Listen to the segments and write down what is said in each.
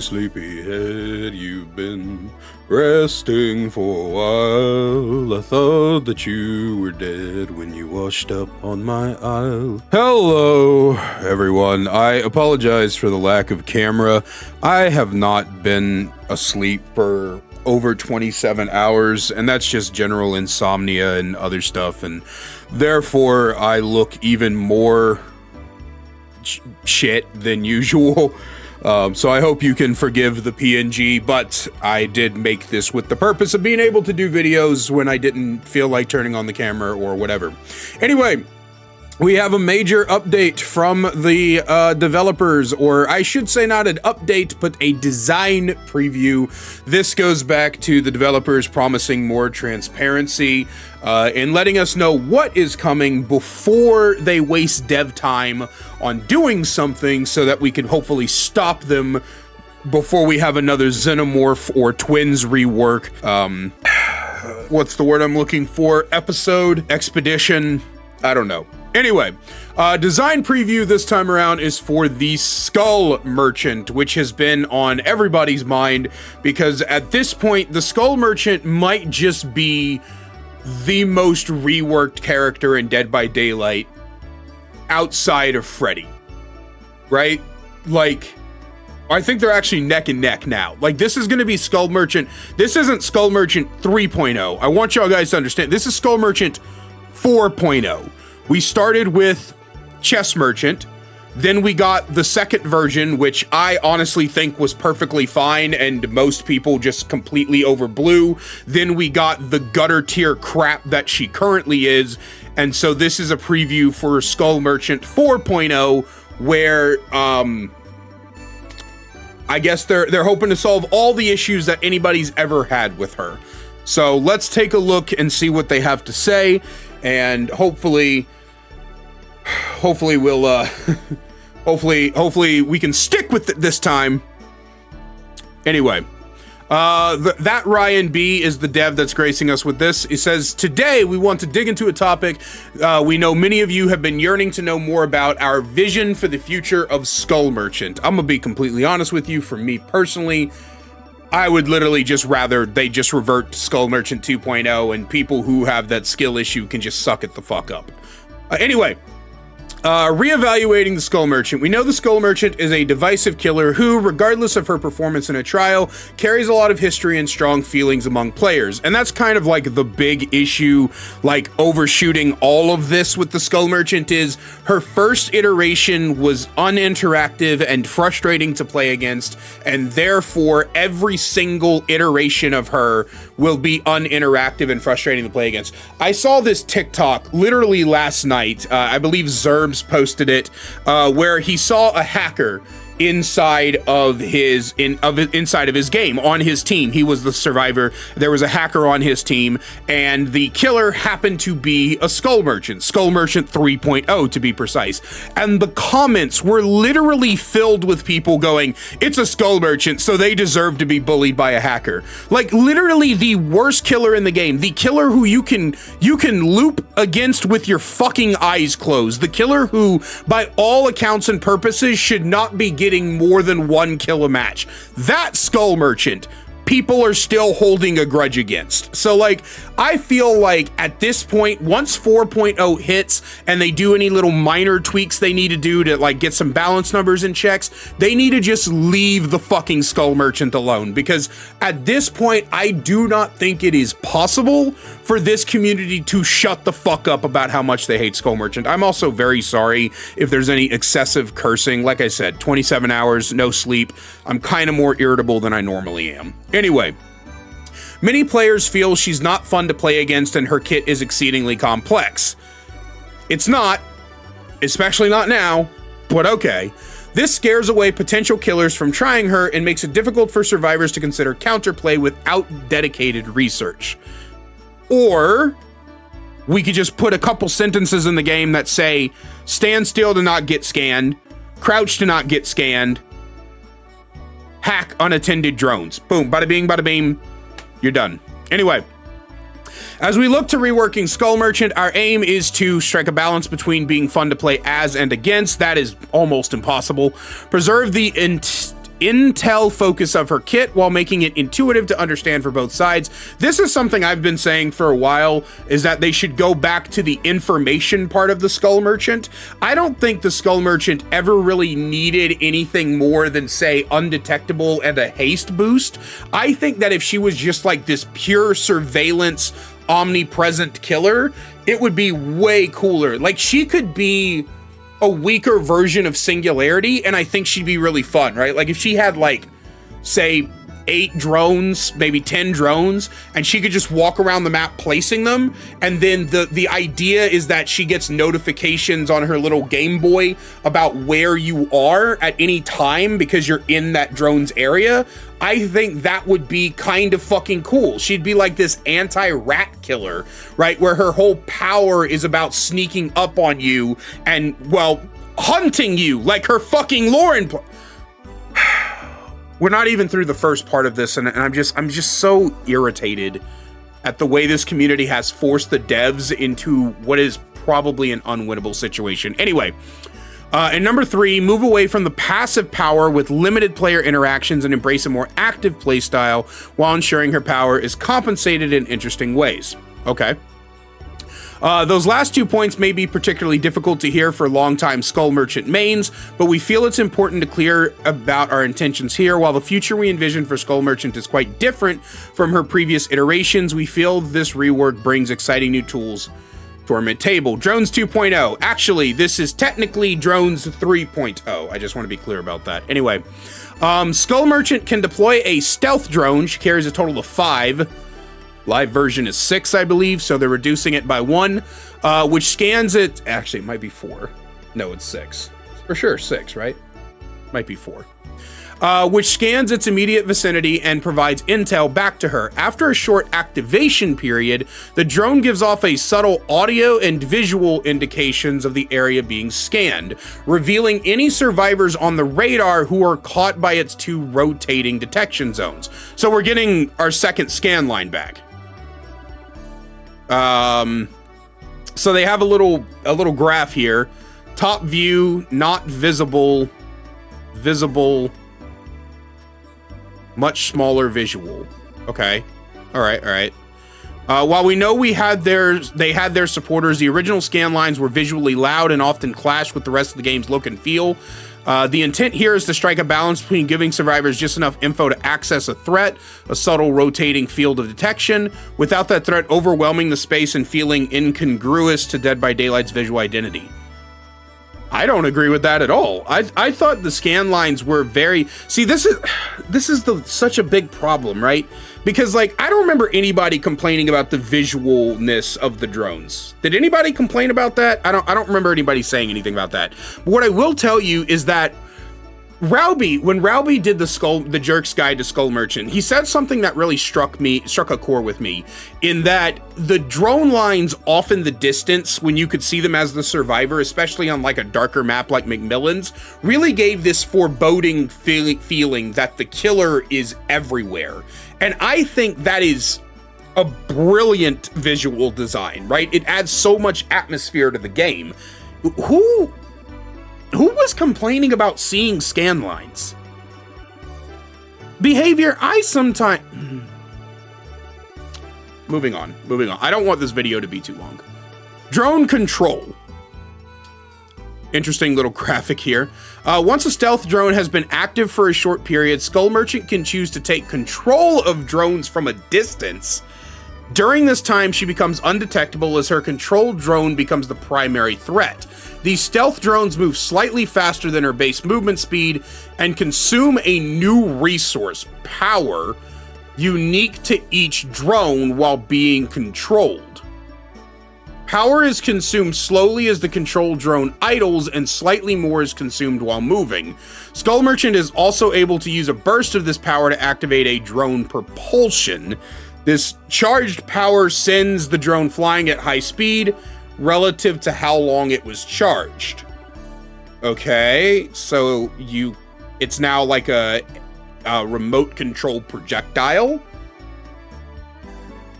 sleepyhead, you've been resting for a while. I thought that you were dead when you washed up on my isle. Hello, everyone. I apologize for the lack of camera. I have not been asleep for over 27 hours, and that's just general insomnia and other stuff, and therefore I look even more shit than usual. So I hope you can forgive the PNG, but I did make this with the purpose of being able to do videos when I didn't feel like turning on the camera or whatever. Anyway, we have a major update from the developers, or I should say not an update, but a design preview. This goes back to the developers promising more transparency and letting us know what is coming before they waste dev time on doing something so that we can hopefully stop them before we have another Xenomorph or Twins rework. What's the word I'm looking for? Episode? Expedition? I don't know. Anyway, design preview this time around is for the Skull Merchant, which has been on everybody's mind because at this point, the Skull Merchant might just be the most reworked character in Dead by Daylight outside of Freddy, right? Like, I think they're actually neck and neck now. Like, this is going to be Skull Merchant. This isn't Skull Merchant 3.0. I want y'all guys to understand. This is Skull Merchant 4.0. We started with Chess Merchant, then we got the second version, which I honestly think was perfectly fine and most people just completely overblew. Then we got the gutter tier crap that she currently is, and so this is a preview for Skull Merchant 4.0, where I guess they're hoping to solve all the issues that anybody's ever had with her. So let's take a look and see what they have to say. And hopefully we'll hopefully we can stick with it this time. Anyway, that Ryan B is the dev that's gracing us with this. He says, today we want to dig into a topic we know many of you have been yearning to know more about, our vision for the future of Skull Merchant. I'm gonna be completely honest with you. For me personally, I would literally just rather they just revert to Skull Merchant 2.0 and people who have that skill issue can just suck it the fuck up. Anyway, reevaluating the Skull Merchant. We know the Skull Merchant is a divisive killer who, regardless of her performance in a trial, carries a lot of history and strong feelings among players. And that's kind of like the big issue, like overshooting all of this with the Skull Merchant, is her first iteration was uninteractive and frustrating to play against, and therefore every single iteration of her will be uninteractive and frustrating to play against. I saw this TikTok literally last night. I believe Zerbs posted it, where he saw a hacker inside of his game on his team. He was the survivor. There was a hacker on his team, and the killer happened to be a Skull Merchant 3.0 to be precise. And the comments were literally filled with people going, "It's a Skull Merchant, so they deserve to be bullied by a hacker." Like, literally the worst killer in the game, the killer who you can loop against with your fucking eyes closed, the killer who, by all accounts and purposes, should not be getting more than one kill a match. That Skull Merchant, people are still holding a grudge against. So, like, I feel like at this point, once 4.0 hits and they do any little minor tweaks they need to do to, like, get some balance numbers and checks, they need to just leave the fucking Skull Merchant alone, because at this point, I do not think it is possible for this community to shut the fuck up about how much they hate Skull Merchant. I'm also very sorry if there's any excessive cursing. Like I said, 27 hours, no sleep. I'm kind of more irritable than I normally am. Anyway, many players feel she's not fun to play against and her kit is exceedingly complex. It's not, especially not now, but okay. This scares away potential killers from trying her and makes it difficult for survivors to consider counterplay without dedicated research. Or we could just put a couple sentences in the game that say, stand still to not get scanned, crouch to not get scanned, hack unattended drones. Boom, bada bing, bada beam, you're done. Anyway, as we look to reworking Skull Merchant, our aim is to strike a balance between being fun to play as and against. That is almost impossible. Preserve the intel focus of her kit while making it intuitive to understand for both sides. This is something I've been saying for a while, is that they should go back to the information part of the Skull Merchant. I don't think the Skull Merchant ever really needed anything more than, say, undetectable and a haste boost. I think that if she was just like this pure surveillance, omnipresent killer, it would be way cooler. Like, she could be a weaker version of Singularity, and I think she'd be really fun, right? Like, if she had, like, say, 8 drones, maybe 10 drones, and she could just walk around the map placing them, and then the idea is that she gets notifications on her little Game Boy about where you are at any time because you're in that drone's area. I think that would be kind of fucking cool. She'd be like this anti-rat killer, right? Where her whole power is about sneaking up on you and, well, hunting you like her fucking Lauren. We're not even through the first part of this, and I'm just so irritated at the way this community has forced the devs into what is probably an unwinnable situation. Anyway, and number 3, move away from the passive power with limited player interactions and embrace a more active playstyle while ensuring her power is compensated in interesting ways. Okay. Those last 2 points may be particularly difficult to hear for longtime Skull Merchant mains, but we feel it's important to clear about our intentions here. While the future we envision for Skull Merchant is quite different from her previous iterations, we feel this rework brings exciting new tools to our mid-table. Drones 2.0. Actually, this is technically Drones 3.0. I just want to be clear about that. Anyway, Skull Merchant can deploy a stealth drone. She carries a total of 5. Live version is 6, I believe, so they're reducing it by 1, which scans it. Actually, it might be 4. No, it's 6. For sure, 6, right? Might be 4. Which scans its immediate vicinity and provides intel back to her. After a short activation period, the drone gives off a subtle audio and visual indications of the area being scanned, revealing any survivors on the radar who are caught by its 2 rotating detection zones. So we're getting our second scan line back. So they have a little graph here. Top view, not visible, visible, much smaller visual. Okay. All right. While we know they had their supporters, the original scan lines were visually loud and often clashed with the rest of the game's look and feel. The intent here is to strike a balance between giving survivors just enough info to access a threat, a subtle rotating field of detection, without that threat overwhelming the space and feeling incongruous to Dead by Daylight's visual identity. I don't agree with that at all. I thought the scan lines were very... See, this is such a big problem, right? Because, like, I don't remember anybody complaining about the visualness of the drones. Did anybody complain about that? I don't remember anybody saying anything about that. But what I will tell you is that when Rowby did the Jerk's Guide to Skull Merchant, he said something that really struck a chord with me, in that the drone lines off in the distance, when you could see them as the survivor, especially on like a darker map like McMillan's, really gave this foreboding feeling that the killer is everywhere. And I think that is a brilliant visual design, right? It adds so much atmosphere to the game. Who was complaining about seeing scan lines? Behavior, I sometimes... Moving on. I don't want this video to be too long. Drone control. Interesting little graphic here. Once a stealth drone has been active for a short period, Skull Merchant can choose to take control of drones from a distance. During this time, she becomes undetectable as her controlled drone becomes the primary threat. These stealth drones move slightly faster than her base movement speed and consume a new resource, power, unique to each drone while being controlled. Power is consumed slowly as the controlled drone idles, and slightly more is consumed while moving. Skull Merchant is also able to use a burst of this power to activate a drone propulsion. This charged power sends the drone flying at high speed relative to how long it was charged. Okay, so it's now like a remote control projectile.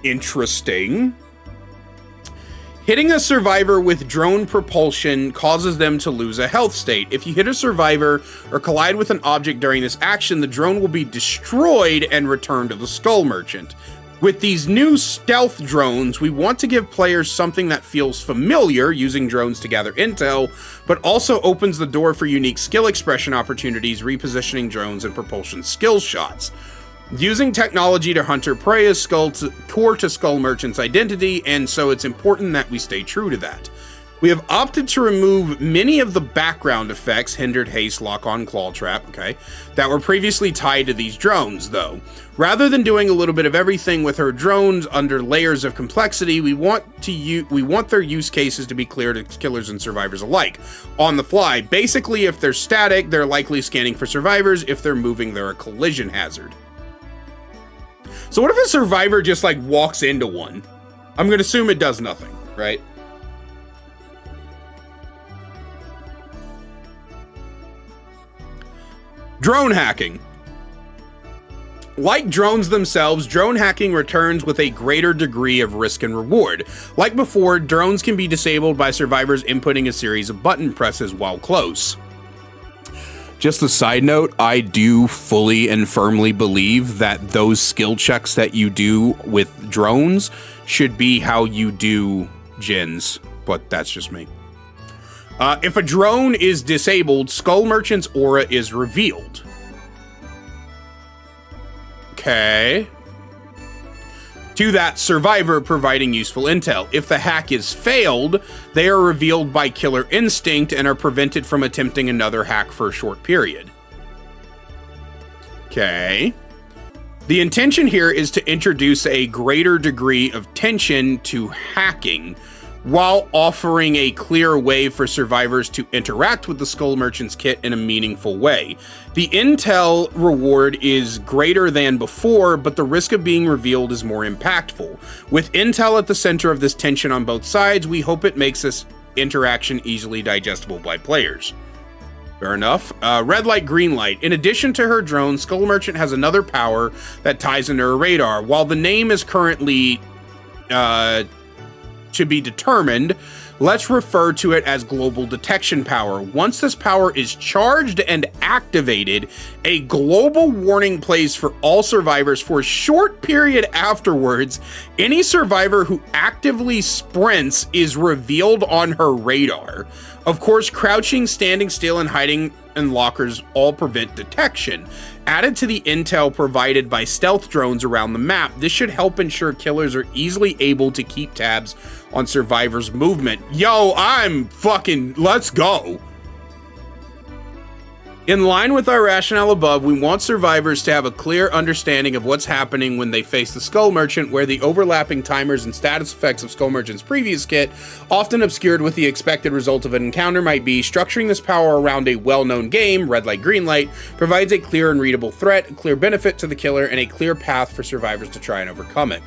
Interesting. Hitting a survivor with drone propulsion causes them to lose a health state. If you hit a survivor or collide with an object during this action, the drone will be destroyed and returned to the Skull Merchant. With these new stealth drones, we want to give players something that feels familiar, using drones to gather intel, but also opens the door for unique skill expression opportunities, repositioning drones and propulsion skill shots. Using technology to hunter prey is core to Skull Merchant's identity, and so it's important that we stay true to that. We have opted to remove many of the background effects, hindered haste, lock-on, claw trap, that were previously tied to these drones, though. Rather than doing a little bit of everything with her drones under layers of complexity, we want their use cases to be clear to killers and survivors alike. On the fly. Basically, if they're static, they're likely scanning for survivors. If they're moving, they're a collision hazard. So what if a survivor just like walks into one? I'm going to assume it does nothing, right? Drone hacking. Like drones themselves, drone hacking returns with a greater degree of risk and reward. Like before, drones can be disabled by survivors inputting a series of button presses while close. Just a side note, I do fully and firmly believe that those skill checks that you do with drones should be how you do Jins, but that's just me. If a drone is disabled, Skull Merchant's aura is revealed. Okay. To that survivor, providing useful intel. If the hack is failed, they are revealed by Killer Instinct and are prevented from attempting another hack for a short period. Okay. The intention here is to introduce a greater degree of tension to hacking, while offering a clear way for survivors to interact with the Skull Merchant's kit in a meaningful way. The intel reward is greater than before, but the risk of being revealed is more impactful. With intel at the center of this tension on both sides, we hope it makes this interaction easily digestible by players. Fair enough. Red light, green light. In addition to her drone, Skull Merchant has another power that ties into her radar. While the name is currently to be determined, let's refer to it as global detection power. Once this power is charged and activated, a global warning plays for all survivors for a short period afterwards. Any survivor who actively sprints is revealed on her radar. Of course, crouching, standing still, and hiding in lockers all prevent detection. Added to the intel provided by stealth drones around the map, this should help ensure killers are easily able to keep tabs on survivors' movement. Yo, let's go. In line with our rationale above, we want survivors to have a clear understanding of what's happening when they face the Skull Merchant, where the overlapping timers and status effects of Skull Merchant's previous kit, often obscured with the expected result of an encounter, might be. Structuring this power around a well-known game, red light, green light, provides a clear and readable threat, a clear benefit to the killer, and a clear path for survivors to try and overcome it.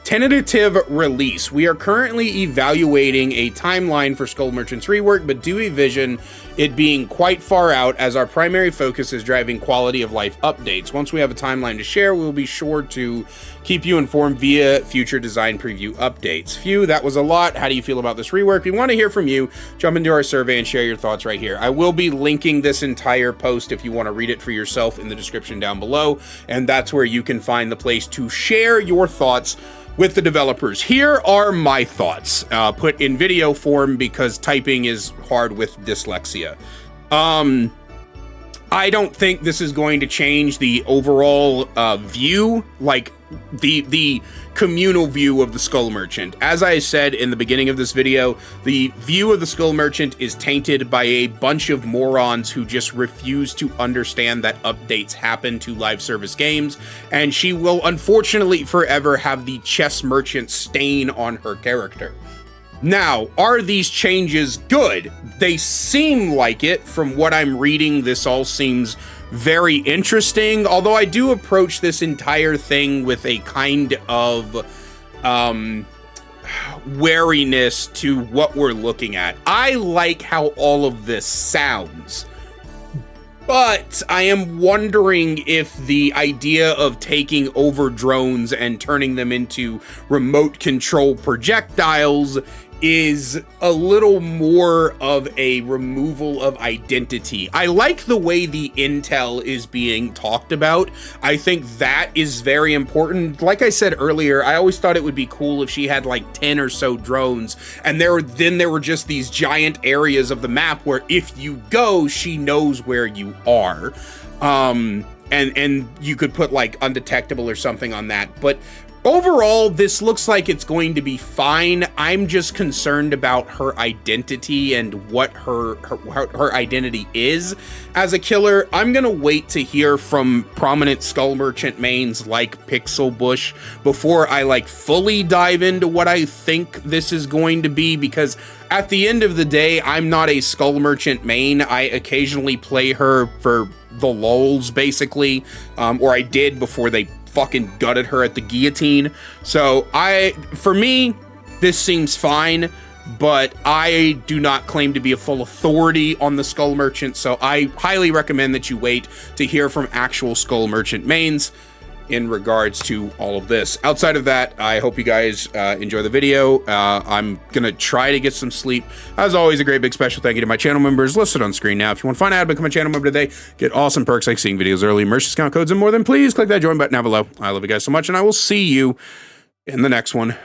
Tentative release. We are currently evaluating a timeline for Skull Merchant's rework, but do envision it being quite far out, as our primary focus is driving quality of life updates. Once we have a timeline to share, we will be sure to keep you informed via future design preview updates. Phew, that was a lot. How do you feel about this rework? We want to hear from you. Jump into our survey and share your thoughts right here. I will be linking this entire post if you want to read it for yourself in the description down below, and that's where you can find the place to share your thoughts with the developers. Here are my thoughts, put in video form because typing is hard with dyslexia. I don't think this is going to change the overall view, like the communal view of the Skull Merchant. As I said in the beginning of this video, the view of the Skull Merchant is tainted by a bunch of morons who just refuse to understand that updates happen to live service games, and she will unfortunately forever have the chess merchant stain on her character. Now, are these changes good? They seem like it. From what I'm reading, this all seems very interesting, although I do approach this entire thing with a kind of wariness to what we're looking at. I like how all of this sounds, but I am wondering if the idea of taking over drones and turning them into remote control projectiles is a little more of a removal of identity. I like the way the intel is being talked about. I think that is very important. Like I said earlier, I always thought it would be cool if she had like 10 or so drones, and there were just these giant areas of the map where if you go, she knows where you are. And you could put like undetectable or something on that. But overall, this looks like it's going to be fine. I'm just concerned about her identity and what her identity is as a killer. I'm gonna wait to hear from prominent Skull Merchant mains like Pixel Bush before I like fully dive into what I think this is going to be, because at the end of the day, I'm not a Skull Merchant main. I occasionally play her for the lulz, basically, or I did before they fucking gutted her at the guillotine. So for me, this seems fine, but I do not claim to be a full authority on the Skull Merchant, so I highly recommend that you wait to hear from actual Skull Merchant mains in regards to all of this. Outside of that, I hope you guys enjoy the video. I'm gonna try to get some sleep. As always, a great big special thank you to my channel members listed on screen now. If you want to find out how to become a channel member today, get awesome perks like seeing videos early, merch discount codes, and more, then please click that join button down below. I love you guys so much, and I will see you in the next one.